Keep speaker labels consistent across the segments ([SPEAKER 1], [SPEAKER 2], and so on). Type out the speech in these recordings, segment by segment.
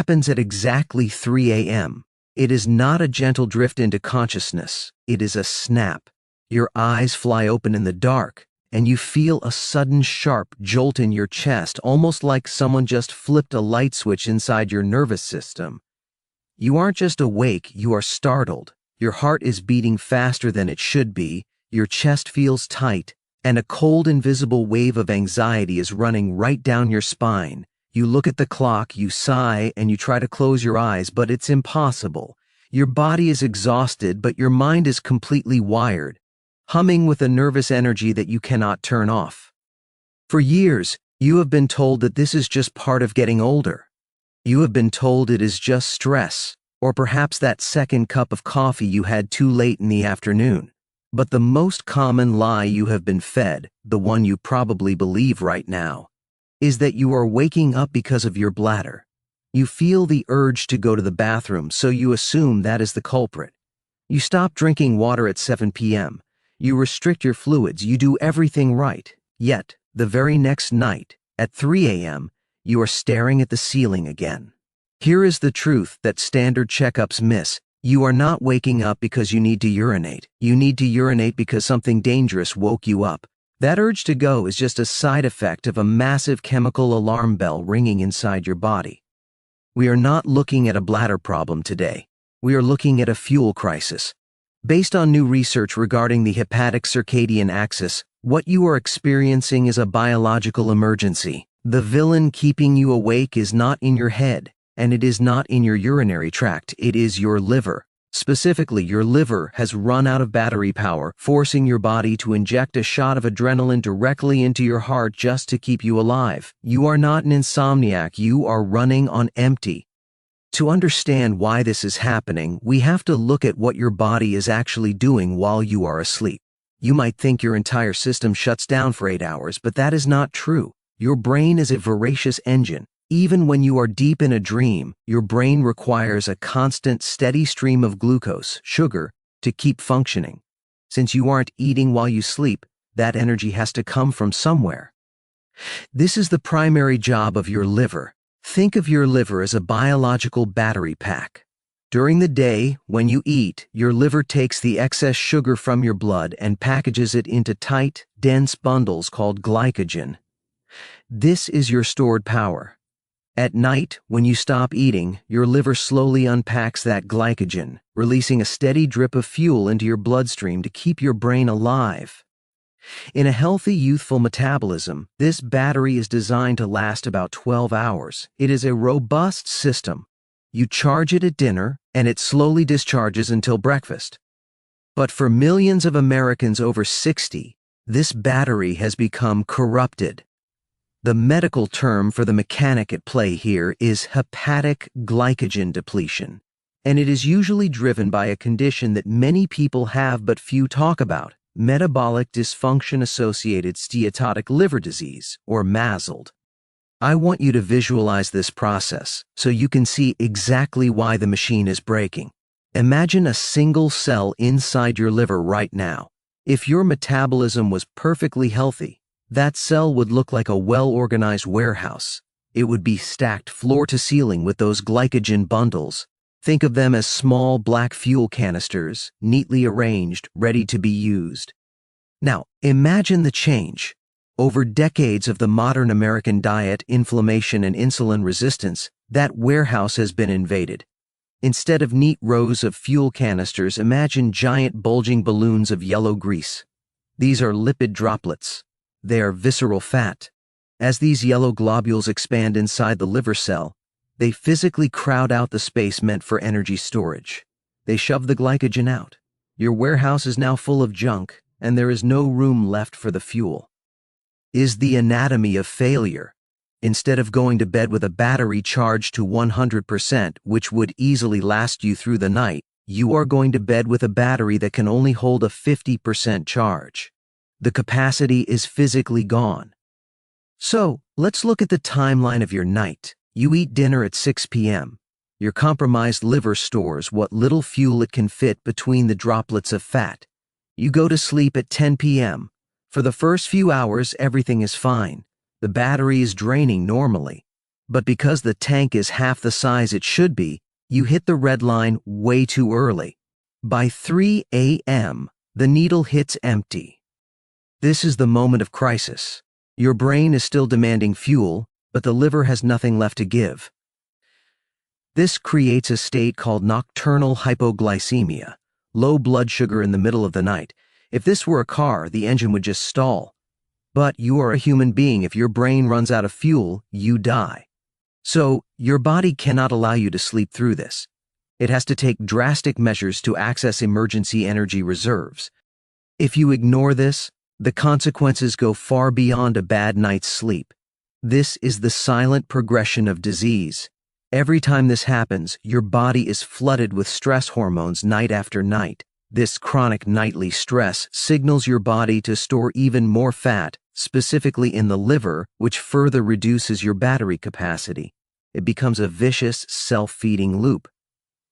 [SPEAKER 1] happens at exactly 3 a.m. It is not a gentle drift into consciousness. It is a snap. Your eyes fly open in the dark, and you feel a sudden sharp jolt in your chest, almost like someone just flipped a light switch inside your nervous system. You aren't just awake, you are startled. Your heart is beating faster than it should be, your chest feels tight, and a cold, invisible wave of anxiety is running right down your spine. You look at the clock, you sigh, and you try to close your eyes, but it's impossible. Your body is exhausted, but your mind is completely wired, humming with a nervous energy that you cannot turn off. For years, you have been told that this is just part of getting older. You have been told it is just stress, or perhaps that second cup of coffee you had too late in the afternoon. But the most common lie you have been fed, the one you probably believe right now, is that you are waking up because of your bladder. You feel the urge to go to the bathroom, so you assume that is the culprit. You stop drinking water at 7 p.m. You restrict your fluids, you do everything right. Yet, the very next night, at 3 a.m., you are staring at the ceiling again. Here is the truth that standard checkups miss. You are not waking up because you need to urinate. You need to urinate because something dangerous woke you up. That urge to go is just a side effect of a massive chemical alarm bell ringing inside your body. We are not looking at a bladder problem today. We are looking at a fuel crisis. Based on new research regarding the Hepatic-Circadian Axis, what you are experiencing is a biological emergency. The villain keeping you awake is not in your head, and it is not in your urinary tract, it is your liver. Specifically, your liver has run out of battery power, forcing your body to inject a shot of adrenaline directly into your heart just to keep you alive. You are not an insomniac, you are running on empty. To understand why this is happening, we have to look at what your body is actually doing while you are asleep. You might think your entire system shuts down for 8 hours, but that is not true. Your brain is a voracious engine. Even when you are deep in a dream, your brain requires a constant, steady stream of glucose, sugar, to keep functioning. Since you aren't eating while you sleep, that energy has to come from somewhere. This is the primary job of your liver. Think of your liver as a biological battery pack. During the day, when you eat, your liver takes the excess sugar from your blood and packages it into tight, dense bundles called glycogen. This is your stored power. At night, when you stop eating, your liver slowly unpacks that glycogen, releasing a steady drip of fuel into your bloodstream to keep your brain alive. In a healthy, youthful metabolism, this battery is designed to last about 12 hours. It is a robust system. You charge it at dinner, and it slowly discharges until breakfast. But for millions of Americans over 60, this battery has become corrupted. The medical term for the mechanic at play here is hepatic glycogen depletion, and it is usually driven by a condition that many people have but few talk about: metabolic dysfunction-associated steatotic liver disease, or MASLD. I want you to visualize this process so you can see exactly why the machine is breaking. Imagine a single cell inside your liver right now. If your metabolism was perfectly healthy, that cell would look like a well-organized warehouse. It would be stacked floor to ceiling with those glycogen bundles. Think of them as small black fuel canisters, neatly arranged, ready to be used. Now, imagine the change. Over decades of the modern American diet, inflammation, and insulin resistance, that warehouse has been invaded. Instead of neat rows of fuel canisters, imagine giant bulging balloons of yellow grease. These are lipid droplets. They are visceral fat. As these yellow globules expand inside the liver cell, they physically crowd out the space meant for energy storage. They shove the glycogen out. Your warehouse is now full of junk, and there is no room left for the fuel. Is the anatomy of failure. Instead of going to bed with a battery charged to 100%, which would easily last you through the night, you are going to bed with a battery that can only hold a 50% charge. The capacity is physically gone. So, let's look at the timeline of your night. You eat dinner at 6 p.m. Your compromised liver stores what little fuel it can fit between the droplets of fat. You go to sleep at 10 p.m. For the first few hours, everything is fine. The battery is draining normally. But because the tank is half the size it should be, you hit the red line way too early. By 3 a.m., the needle hits empty. This is the moment of crisis. Your brain is still demanding fuel, but the liver has nothing left to give. This creates a state called nocturnal hypoglycemia, low blood sugar in the middle of the night. If this were a car, the engine would just stall. But you are a human being. If your brain runs out of fuel, you die. So, your body cannot allow you to sleep through this. It has to take drastic measures to access emergency energy reserves. If you ignore this, the consequences go far beyond a bad night's sleep. This is the silent progression of disease. Every time this happens, your body is flooded with stress hormones night after night. This chronic nightly stress signals your body to store even more fat, specifically in the liver, which further reduces your battery capacity. It becomes a vicious, self-feeding loop.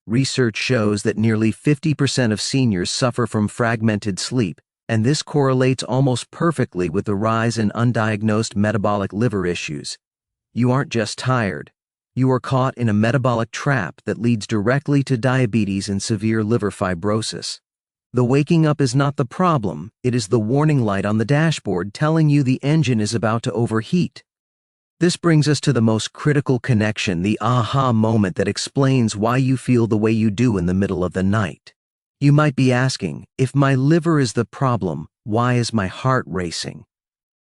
[SPEAKER 1] Research shows that nearly 50% of seniors suffer from fragmented sleep, and this correlates almost perfectly with the rise in undiagnosed metabolic liver issues. You aren't just tired. You are caught in a metabolic trap that leads directly to diabetes and severe liver fibrosis. The waking up is not the problem, it is the warning light on the dashboard telling you the engine is about to overheat. This brings us to the most critical connection, the aha moment that explains why you feel the way you do in the middle of the night. You might be asking, if my liver is the problem, why is my heart racing?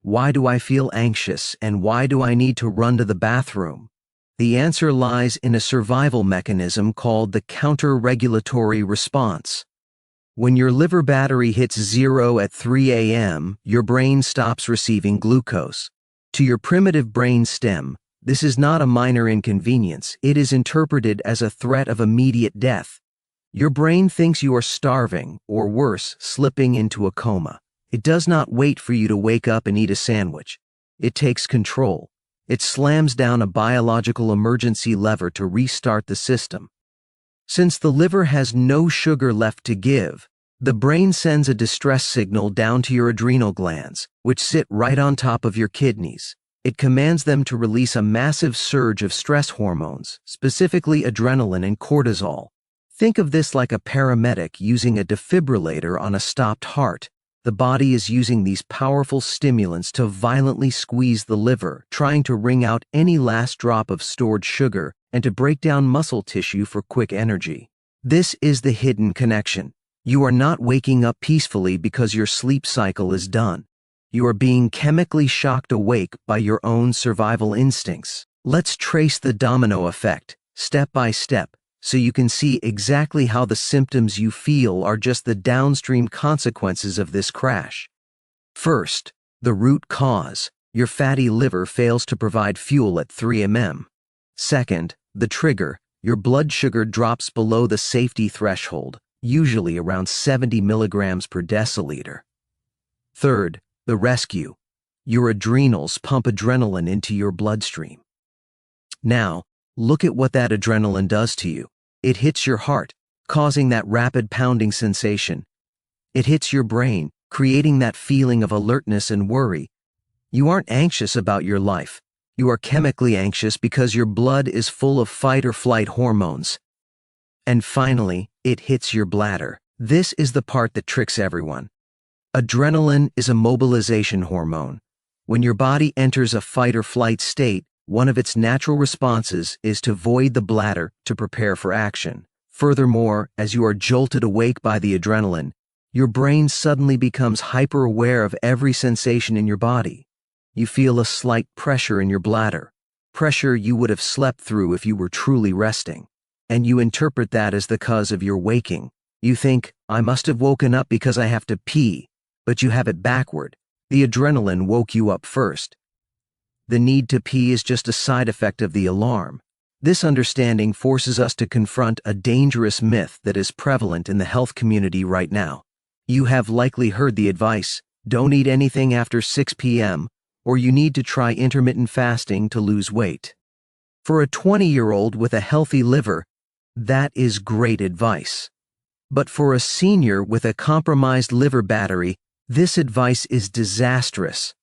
[SPEAKER 1] Why do I feel anxious, and why do I need to run to the bathroom? The answer lies in a survival mechanism called the counter-regulatory response. When your liver battery hits 0 at 3 a.m., your brain stops receiving glucose. To your primitive brain stem, this is not a minor inconvenience. It is interpreted as a threat of immediate death. Your brain thinks you are starving, or worse, slipping into a coma. It does not wait for you to wake up and eat a sandwich. It takes control. It slams down a biological emergency lever to restart the system. Since the liver has no sugar left to give, the brain sends a distress signal down to your adrenal glands, which sit right on top of your kidneys. It commands them to release a massive surge of stress hormones, specifically adrenaline and cortisol. Think of this like a paramedic using a defibrillator on a stopped heart. The body is using these powerful stimulants to violently squeeze the liver, trying to wring out any last drop of stored sugar and to break down muscle tissue for quick energy. This is the hidden connection. You are not waking up peacefully because your sleep cycle is done. You are being chemically shocked awake by your own survival instincts. Let's trace the domino effect, step by step, so you can see exactly how the symptoms you feel are just the downstream consequences of this crash. First, the root cause. Your fatty liver fails to provide fuel at 3 a.m. Second, the trigger. Your blood sugar drops below the safety threshold, usually around 70 milligrams per deciliter. Third, the rescue. Your adrenals pump adrenaline into your bloodstream. Now, look at what that adrenaline does to you. It hits your heart, causing that rapid pounding sensation. It hits your brain, creating that feeling of alertness and worry. You aren't anxious about your life. You are chemically anxious because your blood is full of fight or flight hormones. And finally, it hits your bladder. This is the part that tricks everyone. Adrenaline is a mobilization hormone. When your body enters a fight or flight state, one of its natural responses is to void the bladder to prepare for action. Furthermore, as you are jolted awake by the adrenaline, your brain suddenly becomes hyper-aware of every sensation in your body. You feel a slight pressure in your bladder, pressure you would have slept through if you were truly resting. And you interpret that as the cause of your waking. You think, I must have woken up because I have to pee, but you have it backward. The adrenaline woke you up first. The need to pee is just a side effect of the alarm. This understanding forces us to confront a dangerous myth that is prevalent in the health community right now. You have likely heard the advice, don't eat anything after 6 p.m., or you need to try intermittent fasting to lose weight. For a 20-year-old with a healthy liver, that is great advice. But for a senior with a compromised liver battery, this advice is disastrous.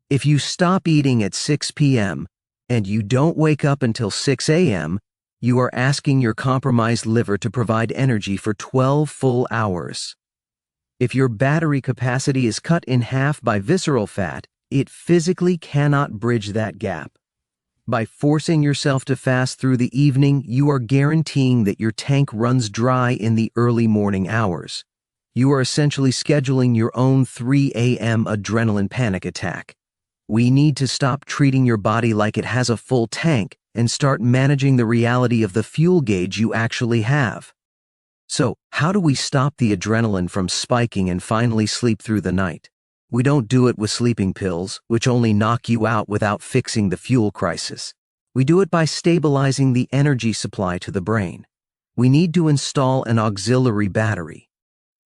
[SPEAKER 1] If you stop eating at 6 p.m., and you don't wake up until 6 a.m., you are asking your compromised liver to provide energy for 12 full hours. If your battery capacity is cut in half by visceral fat, it physically cannot bridge that gap. By forcing yourself to fast through the evening, you are guaranteeing that your tank runs dry in the early morning hours. You are essentially scheduling your own 3 a.m. adrenaline panic attack. We need to stop treating your body like it has a full tank and start managing the reality of the fuel gauge you actually have. So, how do we stop the adrenaline from spiking and finally sleep through the night? We don't do it with sleeping pills, which only knock you out without fixing the fuel crisis. We do it by stabilizing the energy supply to the brain. We need to install an auxiliary battery.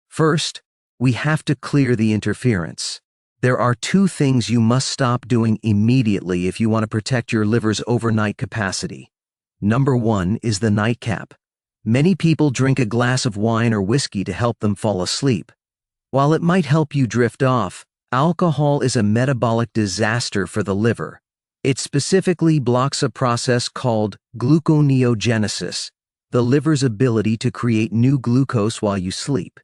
[SPEAKER 1] First, we have to clear the interference. There are two things you must stop doing immediately if you want to protect your liver's overnight capacity. Number one is the nightcap. Many people drink a glass of wine or whiskey to help them fall asleep. While it might help you drift off, alcohol is a metabolic disaster for the liver. It specifically blocks a process called gluconeogenesis, the liver's ability to create new glucose while you sleep.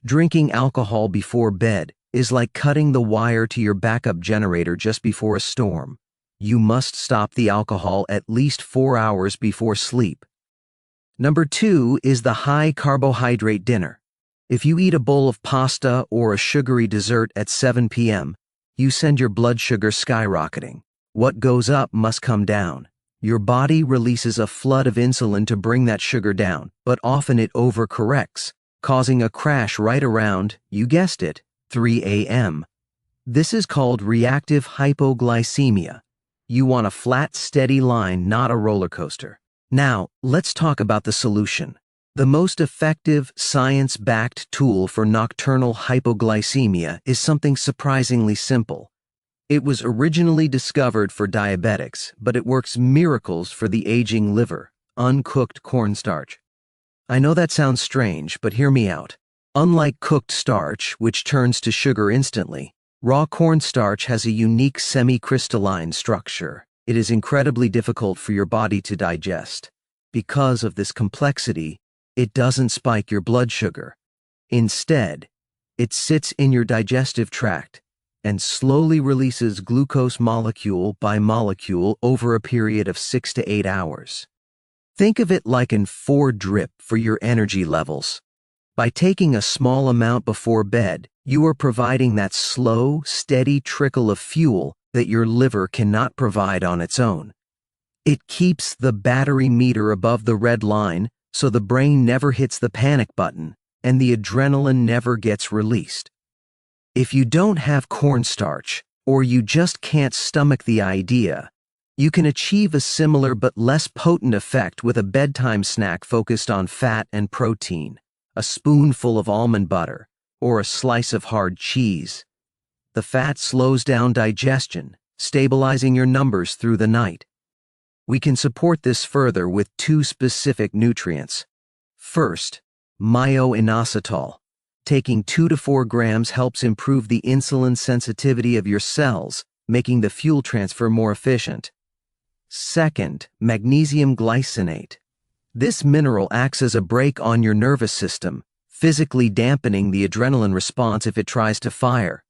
[SPEAKER 1] Drinking alcohol before bed is like cutting the wire to your backup generator just before a storm. You must stop the alcohol at least 4 hours before sleep. Number two is the high-carbohydrate dinner. If you eat a bowl of pasta or a sugary dessert at 7 p.m., you send your blood sugar skyrocketing. What goes up must come down. Your body releases a flood of insulin to bring that sugar down, but often it overcorrects, causing a crash right around, you guessed it, 3 a.m. This is called reactive hypoglycemia. You want a flat, steady line, not a roller coaster. Now, let's talk about the solution. The most effective, science-backed tool for nocturnal hypoglycemia is something surprisingly simple. It was originally discovered for diabetics, but it works miracles for the aging liver: uncooked cornstarch. I know that sounds strange, but hear me out. Unlike cooked starch, which turns to sugar instantly, raw cornstarch has a unique semi-crystalline structure. It is incredibly difficult for your body to digest. Because of this complexity, it doesn't spike your blood sugar. Instead, it sits in your digestive tract and slowly releases glucose molecule by molecule over a period of 6 to 8 hours. Think of it like an 4-drip for your energy levels. By taking a small amount before bed, you are providing that slow, steady trickle of fuel that your liver cannot provide on its own. It keeps the battery meter above the red line so the brain never hits the panic button and the adrenaline never gets released. If you don't have cornstarch, or you just can't stomach the idea, you can achieve a similar but less potent effect with a bedtime snack focused on fat and protein, a spoonful of almond butter, or a slice of hard cheese. The fat slows down digestion, stabilizing your numbers through the night. We can support this further with 2 specific nutrients. First, myo-inositol. Taking 2 to 4 grams helps improve the insulin sensitivity of your cells, making the fuel transfer more efficient. Second, magnesium glycinate. This mineral acts as a brake on your nervous system, physically dampening the adrenaline response if it tries to fire.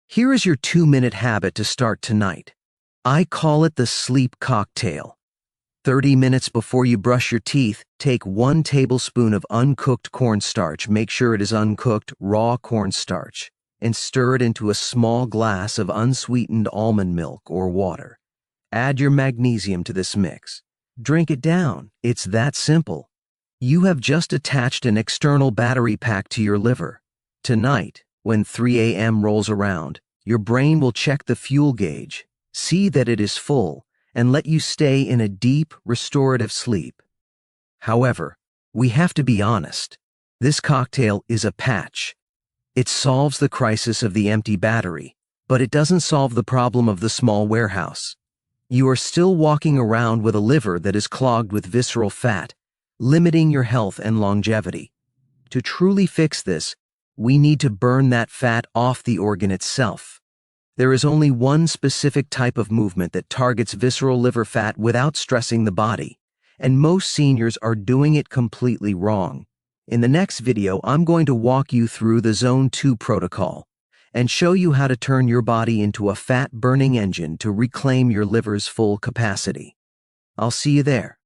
[SPEAKER 1] Here is your 2-minute habit to start tonight. I call it the sleep cocktail. 30 minutes before you brush your teeth, take 1 tablespoon of uncooked cornstarch, make sure it is uncooked, raw cornstarch, and stir it into a small glass of unsweetened almond milk or water. Add your magnesium to this mix. Drink it down. It's that simple. You have just attached an external battery pack to your liver. Tonight, when 3 a.m. rolls around, your brain will check the fuel gauge, see that it is full, and let you stay in a deep, restorative sleep. However, we have to be honest. This cocktail is a patch. It solves the crisis of the empty battery, but it doesn't solve the problem of the small warehouse. You are still walking around with a liver that is clogged with visceral fat, limiting your health and longevity. To truly fix this, we need to burn that fat off the organ itself. There is only one specific type of movement that targets visceral liver fat without stressing the body, and most seniors are doing it completely wrong. In the next video, I'm going to walk you through the Zone 2 protocol and show you how to turn your body into a fat-burning engine to reclaim your liver's full capacity. I'll see you there.